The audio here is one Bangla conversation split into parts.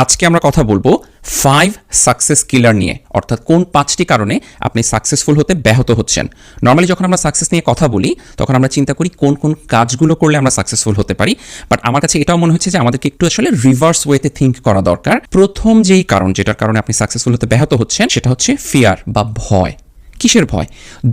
আজকে আমরা কথা বলবো 5 সাকসেস কিলার নিয়ে, অর্থাৎ কোন 5টি কারণে আপনি সাকসেসফুল হতে ব্যাহত হচ্ছেন। নর্মালি যখন আমরা সাকসেস নিয়ে কথা বলি তখন আমরা চিন্তা করি কোন কোন কাজগুলো করলে আমরা সাকসেসফুল হতে পারি, বাট আমার কাছে এটাও মনে হচ্ছে যে আমাদেরকে একটু আসলে রিভার্স ওয়েতে থিঙ্ক করা দরকার। প্রথম যেই কারণ, যেটার কারণে আপনি সাকসেসফুল হতে ব্যাহত হচ্ছেন, সেটা হচ্ছে ফিয়ার বা ভয়। কিসের ভয়?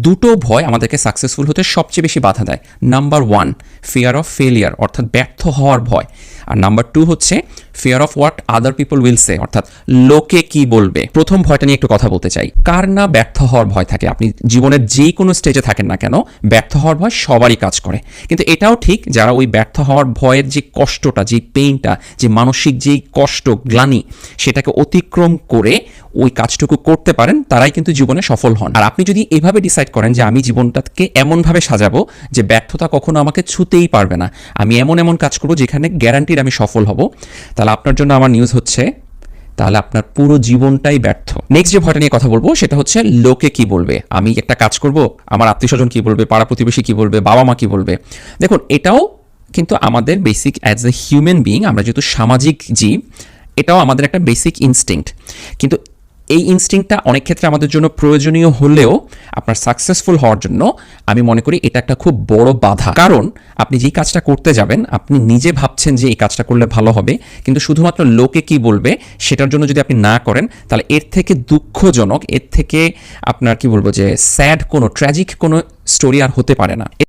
দুটো ভয় আমাদেরকে সাকসেসফুল হতে সবচেয়ে বেশি বাধা দেয়। নাম্বার 1 ফিয়ার অফ ফেলিয়ার, অর্থাৎ ব্যর্থ হওয়ার ভয়। আর নাম্বার 2 হচ্ছে fear of what other people will say, অর্থাৎ লোকে কি বলবে। প্রথম ভয়টা নিয়ে একটু কথা বলতে চাই। কার না ব্যর্থ হওয়ার ভয় থাকে? আপনি জীবনের যেই কোনো স্টেজে থাকেন না কেন, ব্যর্থ হওয়ার ভয় সবারই কাজ করে। কিন্তু এটাও ঠিক, যারা ওই ব্যর্থ হওয়ার ভয়ের যে কষ্টটা, যে পেইনটা, যে মানসিক যেই কষ্ট, গ্লানি, সেটাকে অতিক্রম করে ওই কাজটুকু করতে পারেন, তারাই কিন্তু জীবনে সফল হন। আর আপনি যদি এভাবে ডিসাইড করেন যে আমি জীবনটাকে এমনভাবে সাজাবো যে ব্যর্থতা কখনো আমাকে ছুতেই পারবে না, আমি এমন এমন কাজ করবো যেখানে গ্যারান্টিড আমি সফল হব, তাহলে আপনার জন্য আমার নিউজ হচ্ছে, তাহলে আপনার পুরো জীবনটাই ব্যর্থ। নেক্সট যে ভয়টা নিয়ে কথা বলবো সেটা হচ্ছে লোকে কি বলবে। আমি একটা কাজ করব, আমার আত্মীয়স্বজন কি বলবে, পাড়া প্রতিবেশী কি বলবে, বাবা মা কি বলবে। দেখুন, এটাও কিন্তু আমাদের basic as a human being, আমরা যেহেতু সামাজিক জীব, এটাও আমাদের একটা বেসিক ইনস্টিংক্ট। কিন্তু এই ইনস্টিংক্টটা অনেক ক্ষেত্রে আমাদের জন্য প্রয়োজনীয় হলেও আপনার সাকসেসফুল হওয়ার জন্য আমি মনে করি এটা একটা খুব বড় বাধা। কারণ আপনি যেই কাজটা করতে যাবেন, আপনি নিজে ভাবছেন যে এই কাজটা করলে ভালো হবে, কিন্তু শুধুমাত্র লোকে কি বলবে সেটার জন্য যদি আপনি না করেন, তাহলে এর থেকে দুঃখজনক, এর থেকে আপনার কি বলবো যে স্যাড কোনো, ট্র্যাজিক কোনো স্টোরি আর হতে পারে না।